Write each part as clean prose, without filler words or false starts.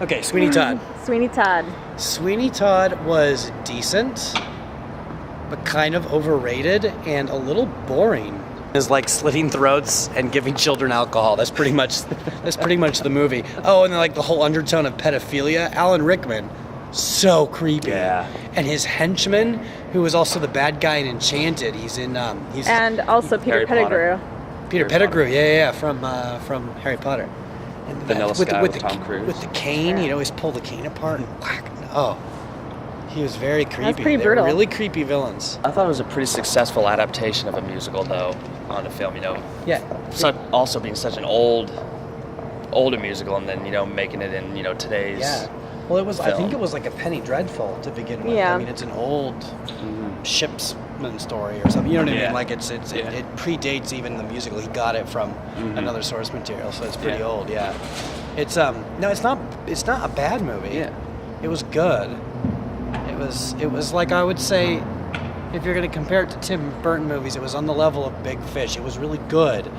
Okay, Sweeney Todd. Sweeney Todd. Sweeney Todd was decent, but kind of overrated and a little boring. Is like slitting throats and giving children alcohol. That's pretty much the movie. Oh, and then like the whole undertone of pedophilia. Alan Rickman, so creepy. Yeah. And his henchman, who was also the bad guy in Enchanted. And also Peter Harry Pettigrew. Peter Pettigrew. Yeah, from Harry Potter. And Vanilla Sky with Tom Cruise. With the cane, he'd always pull the cane apart and whack. Oh, he was very creepy. That's pretty They were brutal. really creepy villains. I thought it was a pretty successful adaptation of a musical, though, on a film. Yeah. Also being such an older musical, and then making it in today's. Yeah. Well, it was. I film. think it was like a Penny Dreadful to begin with. Yeah. I mean, it's an old shipsman story or something. You know what I mean? Yeah. Like it predates even the musical. He got it from another source material, so it's pretty old. Yeah. It's no, it's not a bad movie. Yeah. It was good. It was like, I would say, if you're going to compare it to Tim Burton movies, it was on the level of Big Fish. It was really good,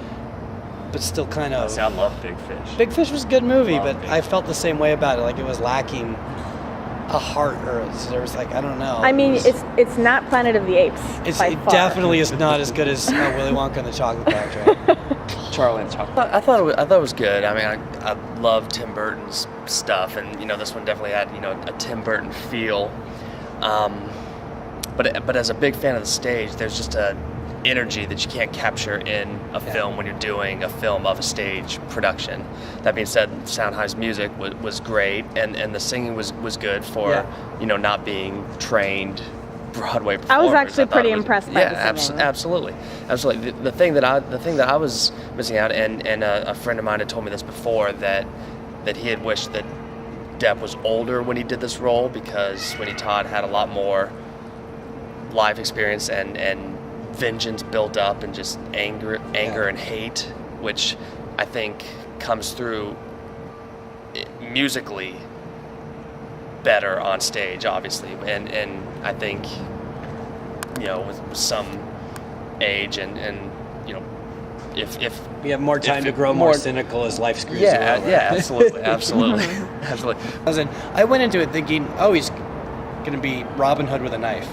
but still kind of. I love Big Fish. Big Fish was a good movie, Love but Big I felt the same way about it. Like it was lacking a heart, or there was like, I don't know. I mean, it's not Planet of the Apes. It by far. definitely is not as good as Willy Wonka and the Chocolate Factory. Charlie and the Chocolate. I thought it was good. I mean, I love Tim Burton's stuff, and this one definitely had a Tim Burton feel. But as a big fan of the stage, there's just a energy that you can't capture in a film when you're doing a film of a stage production. That being said, Sondheim's music was great, and the singing was good for not being trained Broadway performers. I was actually thought pretty it was- impressed by the singing. Absolutely. The thing that I was missing out, and a friend of mine had told me this before, that he had wished that Depp was older when he did this role, because Sweeney Todd had a lot more life experience and vengeance built up, and just anger and hate, which I think comes through musically better on stage, obviously, and I think with some age and if We have more time to grow more cynical as life screws you over. absolutely. I went into it thinking, oh, he's going to be Robin Hood with a knife,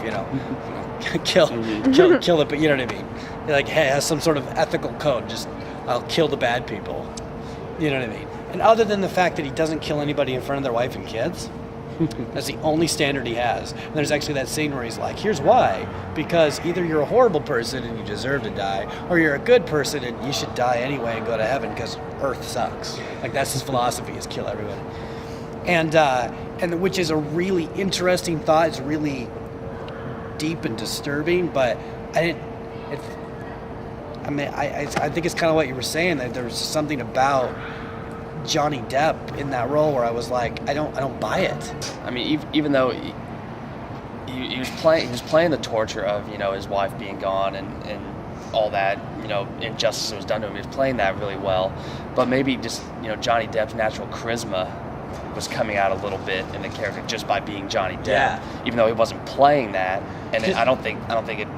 kill it, but you know what I mean? Like, hey, has some sort of ethical code, just I'll kill the bad people, you know what I mean? And other than the fact that he doesn't kill anybody in front of their wife and kids, that's the only standard he has. And there's actually that scene where he's like, here's why. Because either you're a horrible person and you deserve to die, or you're a good person and you should die anyway and go to heaven because Earth sucks. Like, that's his philosophy, is kill everyone. And which is a really interesting thought. It's really deep and disturbing, but I think it's kind of what you were saying, that there was something about Johnny Depp in that role where I was like, I don't buy it. I mean, even though he was playing the torture of his wife being gone and all that injustice that was done to him. He was playing that really well, but maybe just Johnny Depp's natural charisma was coming out a little bit in the character just by being Johnny Depp, even though he wasn't playing that. And I don't think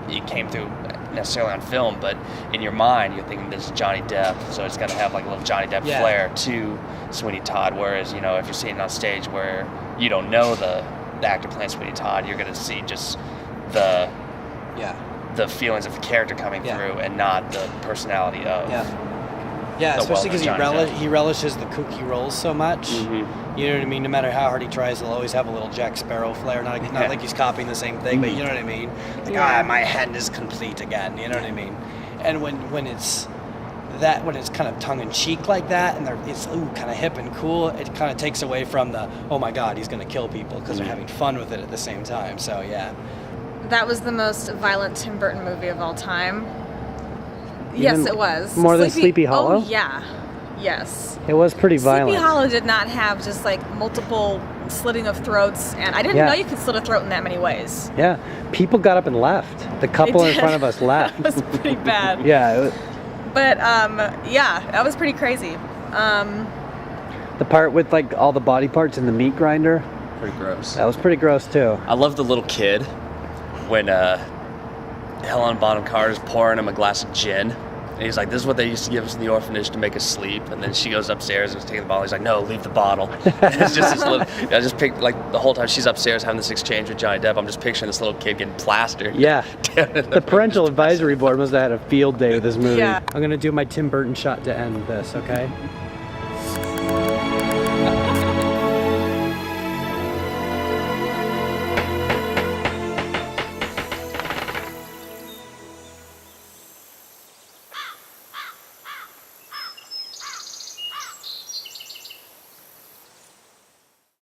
it came through necessarily on film, but in your mind you're thinking this is Johnny Depp, so it's got to have like a little Johnny Depp flair to Sweeney Todd. Whereas if you're seeing it on stage where you don't know the actor playing Sweeney Todd, you're going to see just the feelings of the character coming through, and not the personality of. Yeah, especially because Johnny he relishes the kooky roles so much. Mm-hmm. You know what I mean? No matter how hard he tries, he'll always have a little Jack Sparrow flair. Not like he's copying the same thing, but you know what I mean? Like, my hand is complete again. You know what I mean? And when it's kind of tongue-in-cheek like that, and it's kind of hip and cool, it kind of takes away from the, oh my God, he's going to kill people, because they're having fun with it at the same time. So, yeah. That was the most violent Tim Burton movie of all time. Yes, it was. More than Sleepy Hollow? Oh, yeah. Yes. It was pretty violent. Sleepy Hollow did not have just like multiple slitting of throats, and I didn't know you could slit a throat in that many ways. Yeah. People got up and left. The couple in front of us left. That was pretty bad. But that was pretty crazy. the part with like all the body parts in the meat grinder, Pretty gross. that was pretty gross too. I love the little kid when Helen Bonham Carter's pouring him a glass of gin. And he's like, this is what they used to give us in the orphanage to make us sleep. And then she goes upstairs and is taking the bottle. He's like, no, leave the bottle. And it's just this little, I just picked, like, the whole time she's upstairs having this exchange with Johnny Depp, I'm just picturing this little kid getting plastered. Yeah. The parental advisory board must have had a field day with this movie. Yeah. I'm going to do my Tim Burton shot to end this, okay?